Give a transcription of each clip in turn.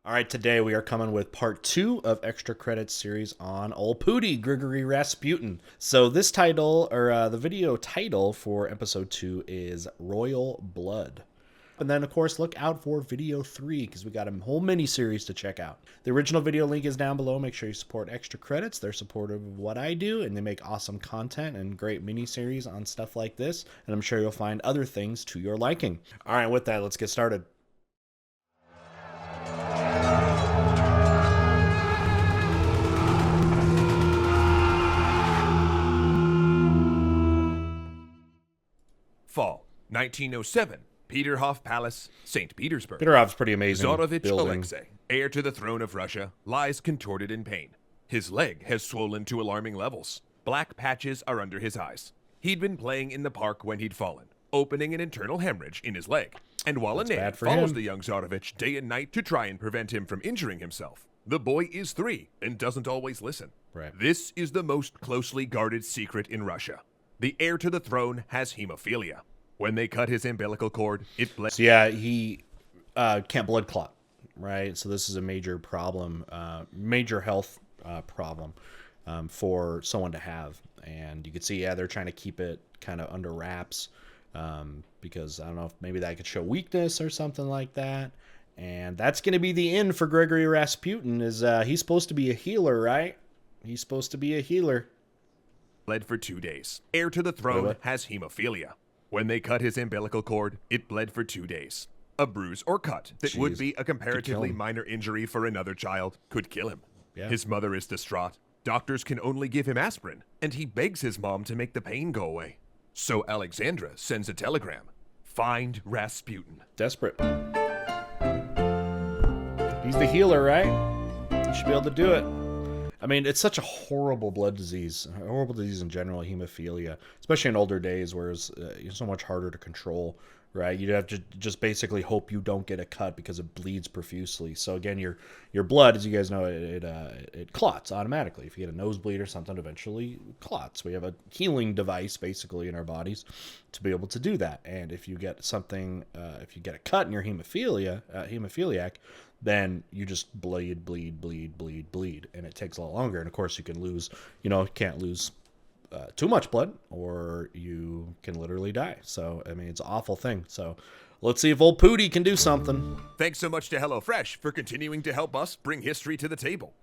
All right, today we are coming with part 2 of Extra Credits series on Old Pooty, Grigory Rasputin. So this title, or the video title for episode 2 is Royal Blood. And then, of course, look out for video 3 because we got a whole mini-series to check out. The original video link is down below. Make sure you support Extra Credits. They're supportive of what I do, and they make awesome content and great mini-series on stuff like this. And I'm sure you'll find other things to your liking. All right, with that, let's get started. Fall 1907, Peterhof Palace, St. Petersburg. Peterhof's pretty amazing. Tsarovich building. Alexei, heir to the throne of Russia, lies contorted in pain. His leg has swollen to alarming levels. Black patches are under his eyes. He'd been playing in the park when he'd fallen, opening an internal hemorrhage in his leg. And while That's a nanny bad for follows him. the young Tsarevich day and night to try and prevent him from injuring himself, the boy is 3 and doesn't always listen. Right. This is the most closely guarded secret in Russia. The heir to the throne has hemophilia. When they cut his umbilical cord, it bled. So yeah, he can't blood clot, right? So this is a major problem, major health problem for someone to have. And you can see, yeah, they're trying to keep it kind of under wraps because I don't know if maybe that could show weakness or something like that. And that's going to be the end for Grigory Rasputin. Is he's supposed to be a healer, right? He's supposed to be a healer. Bled for 2 days. Heir to the throne has hemophilia. When they cut his umbilical cord, it bled for 2 days. A bruise or cut that would be a comparatively minor injury for another child could kill him. Yeah. His mother is distraught. Doctors can only give him aspirin, and he begs his mom to make the pain go away. So Alexandra sends a telegram. Find Rasputin. Desperate. He's the healer, right? He should be able to do it. I mean, it's such a horrible blood disease, a horrible disease in general, hemophilia, especially in older days where it's so much harder to control, right? You'd have to just basically hope you don't get a cut because it bleeds profusely. So again, your blood, as you guys know, it clots automatically. If you get a nosebleed or something, eventually clots. We have a healing device basically in our bodies to be able to do that. And if you get something, if you get a cut in your hemophiliac, then you just bleed, and it takes a lot longer. And of course, you can lose, can't lose too much blood, or you can literally die. So, I mean, it's an awful thing. So, let's see if old Pooty can do something. Thanks so much to HelloFresh for continuing to help us bring history to the table.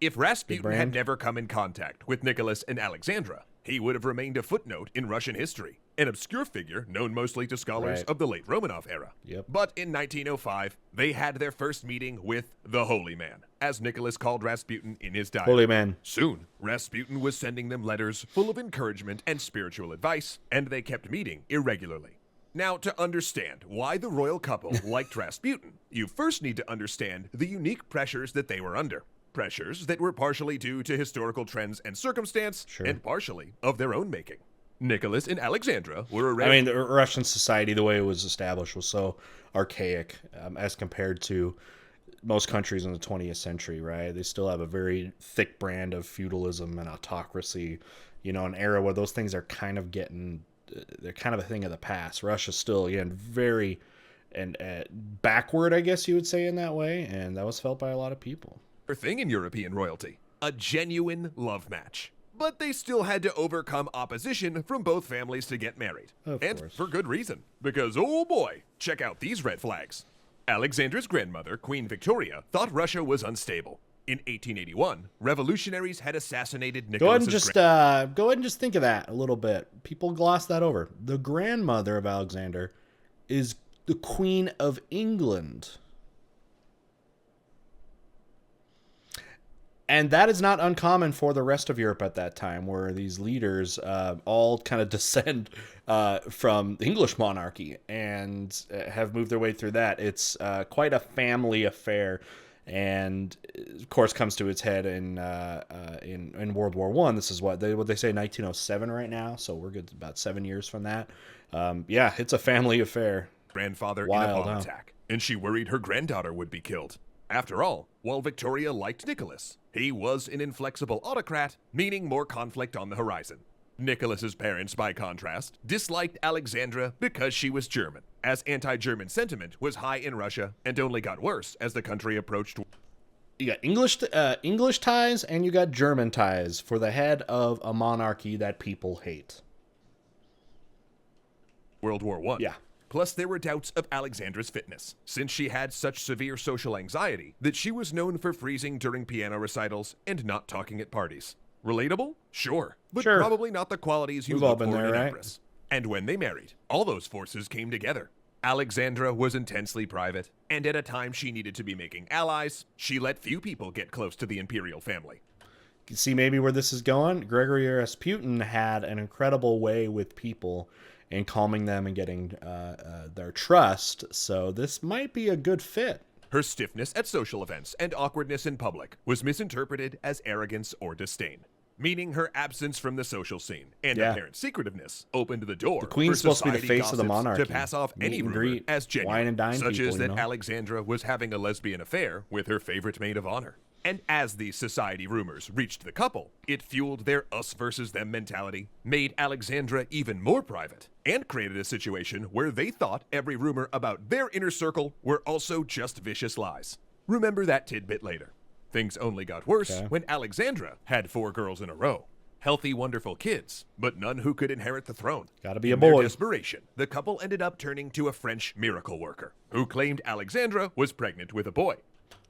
If Rasputin had never come in contact with Nicholas and Alexandra, he would have remained a footnote in Russian history, an obscure figure known mostly to scholars of the late Romanov era. Yep. But in 1905, they had their first meeting with the Holy Man, as Nicholas called Rasputin in his diary. Holy Man. Soon, Rasputin was sending them letters full of encouragement and spiritual advice, and they kept meeting irregularly. Now, to understand why the royal couple liked Rasputin, you first need to understand the unique pressures that they were under. Pressures that were partially due to historical trends and circumstance, and partially of their own making. Nicholas and Alexandra were I mean, the Russian society, the way it was established, was so archaic as compared to most countries in the 20th century, right? They still have a very thick brand of feudalism and autocracy, an era where those things are kind of they're kind of a thing of the past. Russia's still, again, very backward, I guess you would say, in that way, and that was felt by a lot of people. Thing in European royalty, a genuine love match. But they still had to overcome opposition from both families to get married. Of and course. For good reason, because oh boy, check out these red flags. Alexandra's grandmother, Queen Victoria, thought Russia was unstable. In 1881, revolutionaries had assassinated Nicholas's Go ahead and just think of that a little bit. People gloss that over. The grandmother of Alexander is the Queen of England. And that is not uncommon for the rest of Europe at that time, where these leaders all kind of descend from the English monarchy and have moved their way through that. It's quite a family affair, and of course comes to its head in World War I. This is what they say 1907 right now, so we're good about 7 years from that. Yeah, it's a family affair. Grandfather Wild, in a bomb attack, and she worried her granddaughter would be killed. After all, while Victoria liked Nicholas, he was an inflexible autocrat, meaning more conflict on the horizon. Nicholas's parents, by contrast, disliked Alexandra because she was German. as anti-German sentiment was high in Russia and only got worse as the country approached. You got English ties and you got German ties for the head of a monarchy that people hate. World War I. Yeah. Plus, there were doubts of Alexandra's fitness, since she had such severe social anxiety that she was known for freezing during piano recitals and not talking at parties. Relatable? Sure. But Sure. probably not the qualities you We've all look been for in there, an right? empress. And when they married, all those forces came together. Alexandra was intensely private, and at a time she needed to be making allies, she let few people get close to the imperial family. You see maybe where this is going? Gregory Rasputin had an incredible way with people and calming them and getting their trust, so this might be a good fit. Her stiffness at social events and awkwardness in public was misinterpreted as arrogance or disdain, meaning her absence from the social scene and Yeah. apparent secretiveness opened the door The queen's for supposed to be the society face of the gossips monarchy. to pass off Meet any and rumor greet, as genuine, wine and dine such people, as that you know? Alexandra was having a lesbian affair with her favorite maid of honor. And as these society rumors reached the couple, it fueled their us versus them mentality, made Alexandra even more private, and created a situation where they thought every rumor about their inner circle were also just vicious lies. Remember that tidbit later. Things only got worse Okay. when Alexandra had 4 girls in a row. Healthy, wonderful kids, but none who could inherit the throne. Gotta be a In their boy. desperation, the couple ended up turning to a French miracle worker, who claimed Alexandra was pregnant with a boy.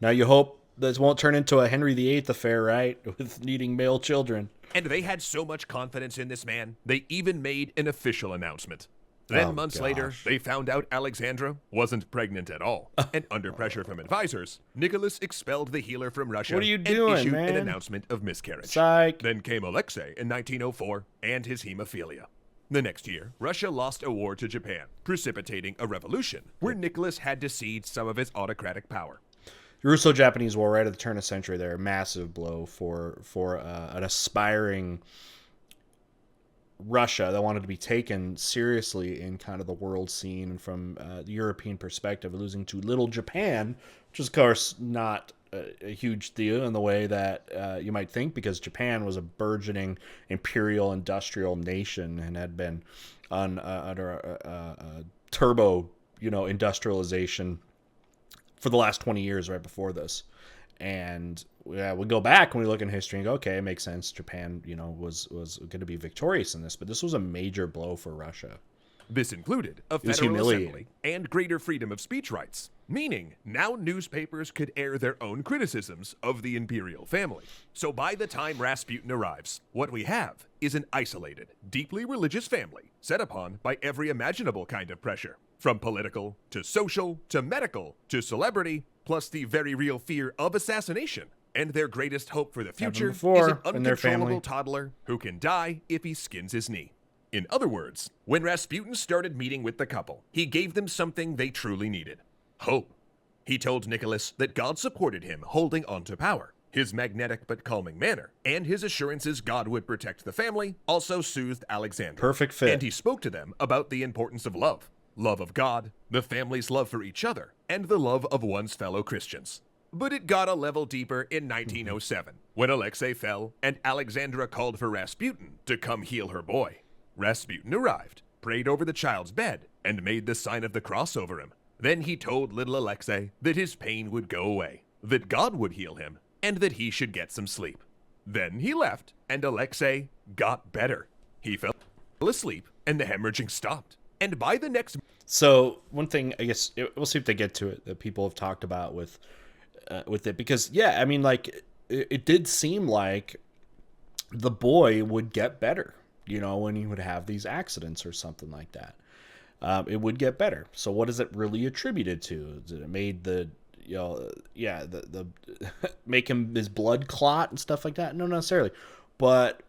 Now you hope this won't turn into a Henry VIII affair, right? With needing male children. And they had so much confidence in this man, they even made an official announcement. Then Oh, months later, gosh. they found out Alexandra wasn't pregnant at all. And under pressure from advisors, Nicholas expelled the healer from Russia What are you and doing, issued an man? announcement of miscarriage. Psych. Then came Alexei in 1904 and his hemophilia. The next year, Russia lost a war to Japan, precipitating a revolution where Nicholas had to cede some of his autocratic power. The Russo-Japanese War, right at the turn of the century, there, a massive blow for an aspiring Russia that wanted to be taken seriously in kind of the world scene and from the European perspective, losing to little Japan, which is of course not a huge deal in the way that you might think, because Japan was a burgeoning imperial industrial nation and had been on under a turbo, industrialization for the last 20 years right before this. And we go back and we look in history and go, okay, it makes sense. Japan, was going to be victorious in this, but this was a major blow for Russia. This included a was federal humiliating. assembly and greater freedom of speech rights, meaning now newspapers could air their own criticisms of the imperial family. So by the time Rasputin arrives, what we have is an isolated, deeply religious family set upon by every imaginable kind of pressure, from political to social to medical to celebrity, plus the very real fear of assassination. And their greatest hope for the future is before an in their family. uncontrollable toddler who can die if he skins his knee. In other words, when Rasputin started meeting with the couple, he gave them something they truly needed: hope. He told Nicholas that God supported him holding on to power. His magnetic but calming manner and his assurances God would protect the family also soothed Alexandra. Perfect fit. And he spoke to them about the importance of love. Love of God, the family's love for each other, and the love of one's fellow Christians. But it got a level deeper in 1907, when Alexei fell and Alexandra called for Rasputin to come heal her boy. Rasputin arrived, prayed over the child's bed, and made the sign of the cross over him. Then he told little Alexei that his pain would go away, that God would heal him, and that he should get some sleep. Then he left, and Alexei got better. He fell asleep, and the hemorrhaging stopped. And by the next... So one thing, I guess, we'll see if they get to it, that people have talked about with it, because it did seem like the boy would get better, when he would have these accidents or something like that. It would get better. So what is it really attributed to? Did it made the make him his blood clot and stuff like that? No, not necessarily. But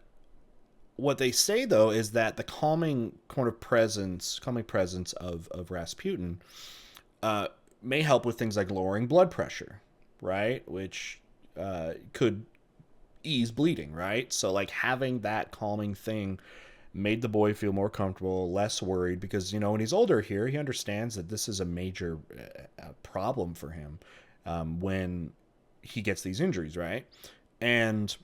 what they say though is that the calming presence of Rasputin may help with things like lowering blood pressure, right? Which could ease bleeding, right? So like having that calming thing made the boy feel more comfortable, less worried, because when he's older here, he understands that this is a major problem for him when he gets these injuries, right? And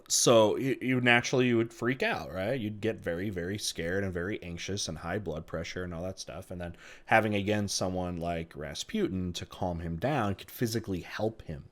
So you would freak out, right? You'd get very, very scared and very anxious and high blood pressure and all that stuff. And then having again someone like Rasputin to calm him down could physically help him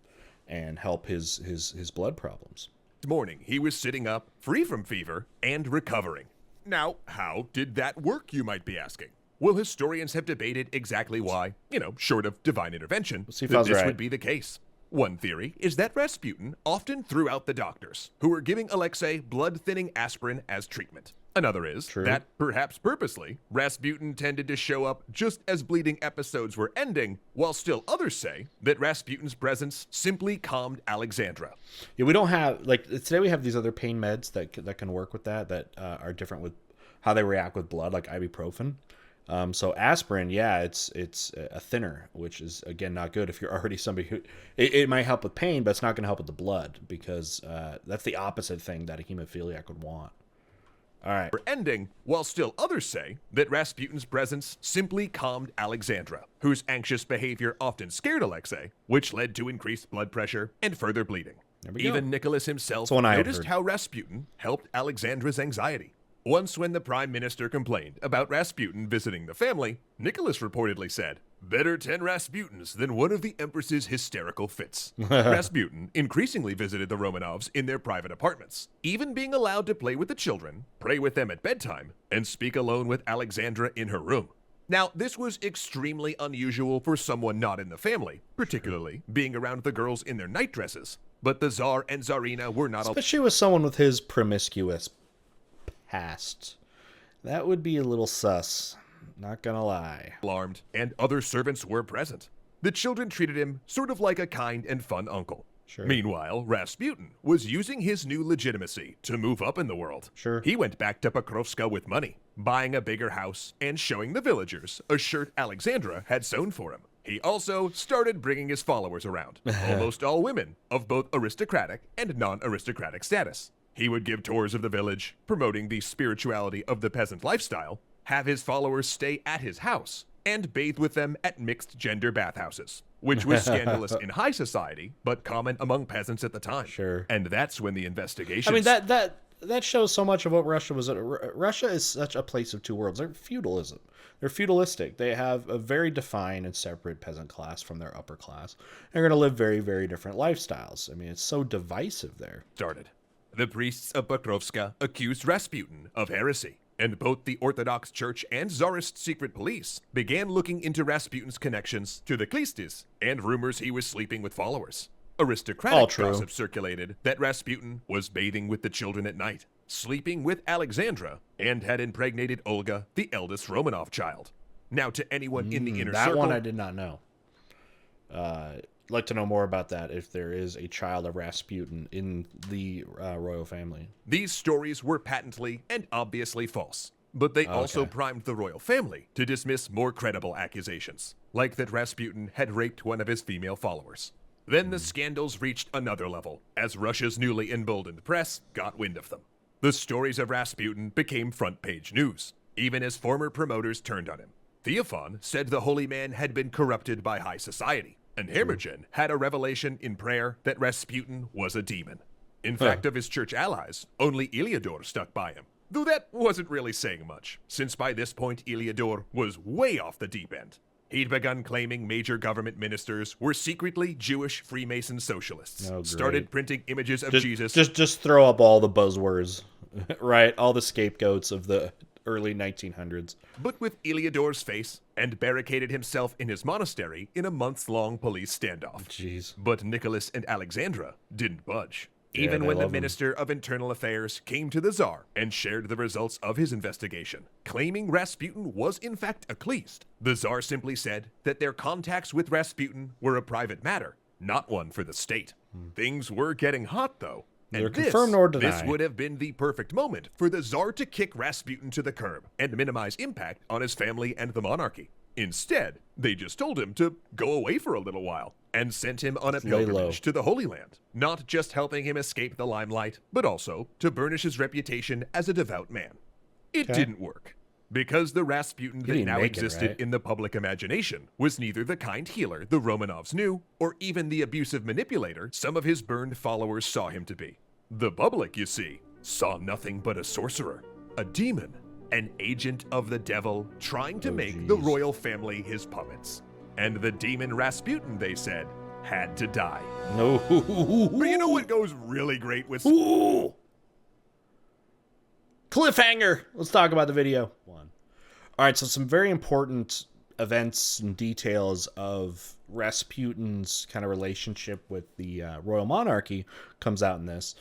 and help his blood problems. Morning, he was sitting up, free from fever, and recovering. Now, how did that work, you might be asking? Well, historians have debated exactly why, short of divine intervention, see if I that was this right. would be the case. One theory is that Rasputin often threw out the doctors, who were giving Alexei blood-thinning aspirin as treatment. Another is True. that, perhaps purposely, Rasputin tended to show up just as bleeding episodes were ending, while still others say that Rasputin's presence simply calmed Alexandra. Yeah, we don't have like today. We have these other pain meds that can work with that are different with how they react with blood, like ibuprofen. So aspirin, yeah, it's a thinner, which is again not good if you're already somebody who it might help with pain, but it's not going to help with the blood because that's the opposite thing that a hemophiliac would want. All right. Ending, while still others say that Rasputin's presence simply calmed Alexandra, whose anxious behavior often scared Alexei, which led to increased blood pressure and further bleeding. There we go. Even Nicholas himself That's one I had noticed heard. how Rasputin helped Alexandra's anxiety. Once when the prime minister complained about Rasputin visiting the family, Nicholas reportedly said, "Better 10 Rasputins than one of the Empress's hysterical fits." Rasputin increasingly visited the Romanovs in their private apartments, even being allowed to play with the children, pray with them at bedtime, and speak alone with Alexandra in her room. Now, this was extremely unusual for someone not in the family, particularly being around the girls in their nightdresses. But the Tsar and Tsarina were not Especially with someone with his promiscuous past. That would be a little sus. Not gonna lie. alarmed, and other servants were present. The children treated him sort of like a kind and fun uncle. Sure. Meanwhile, Rasputin was using his new legitimacy to move up in the world. Sure. He went back to Pokrovska with money, buying a bigger house, and showing the villagers a shirt Alexandra had sewn for him. He also started bringing his followers around, almost all women, of both aristocratic and non-aristocratic status. He would give tours of the village, promoting the spirituality of the peasant lifestyle, have his followers stay at his house, and bathe with them at mixed-gender bathhouses, which was scandalous in high society, but common among peasants at the time. Sure. And that's when the investigation... I mean that shows so much of what Russia was. Russia is such a place of two worlds. They're feudalism. They're feudalistic. They have a very defined and separate peasant class from their upper class. They're going to live very, very different lifestyles. I mean, it's so divisive there. started. The priests of Pokrovska accused Rasputin of heresy, and both the Orthodox Church and Tsarist secret police began looking into Rasputin's connections to the Klistis and rumors he was sleeping with followers. All Aristocratic true. gossip circulated that Rasputin was bathing with the children at night, sleeping with Alexandra, and had impregnated Olga, the eldest Romanov child. Now, to anyone in the inner That circle, one I did not know. I'd like to know more about that if there is a child of Rasputin in the royal family. these stories were patently and obviously false. But they also primed the royal family to dismiss more credible accusations, like that Rasputin had raped one of his female followers. Then the scandals reached another level, as Russia's newly emboldened press got wind of them. The stories of Rasputin became front-page news, even as former promoters turned on him. Theophan said the holy man had been corrupted by high society, and Hermogen had a revelation in prayer that Rasputin was a demon. In fact, of his church allies, only Iliador stuck by him. Though that wasn't really saying much, since by this point Iliador was way off the deep end. He'd begun claiming major government ministers were secretly Jewish Freemason socialists, Oh, great. started printing images of Jesus. Just throw up all the buzzwords, right? All the scapegoats of the early 1900s. But with Iliador's face, and barricaded himself in his monastery in a months-long police standoff. Jeez. But Nicholas and Alexandra didn't budge. Yeah, Even they when the love him. Minister of Internal Affairs came to the Tsar and shared the results of his investigation, claiming Rasputin was in fact a Kleist, the Tsar simply said that their contacts with Rasputin were a private matter, not one for the state. Things were getting hot, though. And Neither confirm nor deny. This would have been the perfect moment for the Tsar to kick Rasputin to the curb and minimize impact on his family and the monarchy. Instead, they just told him to go away for a little while and sent him on a Lay low. pilgrimage to the Holy Land, not just helping him escape the limelight, but also to burnish his reputation as a devout man. It Okay. didn't work, because the Rasputin that didn't now make it, existed right? in the public imagination was neither the kind healer the Romanovs knew, or even the abusive manipulator some of his burned followers saw him to be. The public, you see, saw nothing but a sorcerer, a demon, an agent of the devil trying to make the royal family his puppets. And the demon Rasputin, they said, had to die. No. But you know what goes really great with... Ooh. Cliffhanger. Let's talk about the video. One. All right, so some very important events and details of Rasputin's kind of relationship with the royal monarchy comes out in this.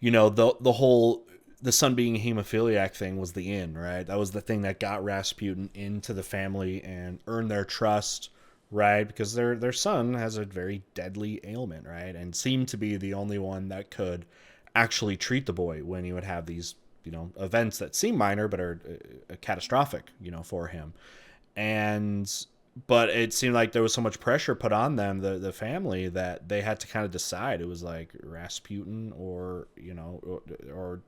You know, the son being a hemophiliac thing was the in, right? That was the thing that got Rasputin into the family and earned their trust, right? Because their son has a very deadly ailment, right? And seemed to be the only one that could actually treat the boy when he would have these, you know, events that seem minor but are catastrophic, you know, for him. But it seemed like there was so much pressure put on them, the family, that they had to kind of decide. It was like Rasputin or, you know, or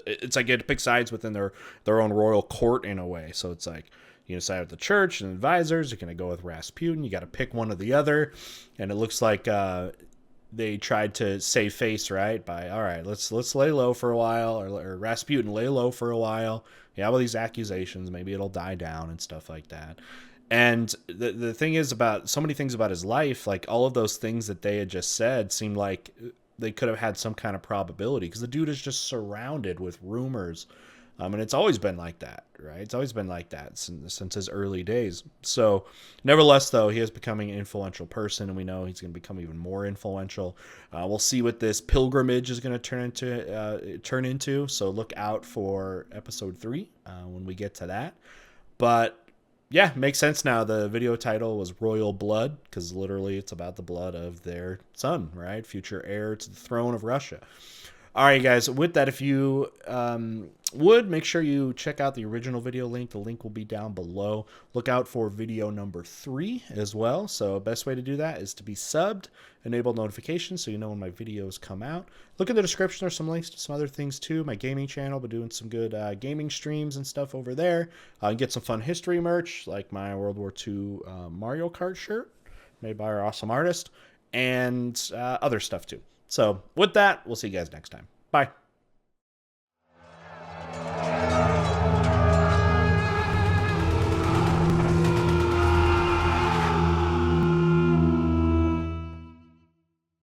it's like you had to pick sides within their own royal court in a way. So it's like you decide with the church and advisors, you're going to go with Rasputin. You got to pick one or the other. And it looks like they tried to save face, right? By, all right, let's lay low for a while, or Rasputin lay low for a while. Yeah, well, these accusations, maybe it'll die down and stuff like that. And the thing is about so many things about his life, like all of those things that they had just said seemed like they could have had some kind of probability because the dude is just surrounded with rumors. And it's always been like that, right? It's always been like that since his early days. So nevertheless, though, he is becoming an influential person, and we know he's going to become even more influential. We'll see what this pilgrimage is going to turn into. So look out for episode 3 when we get to that. But yeah, makes sense now. The video title was Royal Blood because literally it's about the blood of their son, right? Future heir to the throne of Russia. All right, guys, with that, if you would, make sure you check out the original video link. The link will be down below. Look out for video number 3 as well. So best way to do that is to be subbed, enable notifications so you know when my videos come out. Look in the description. There's some links to some other things too. My gaming channel, been doing some good gaming streams and stuff over there. And get some fun history merch like my World War II Mario Kart shirt made by our awesome artist and other stuff too. So with that, we'll see you guys next time. Bye.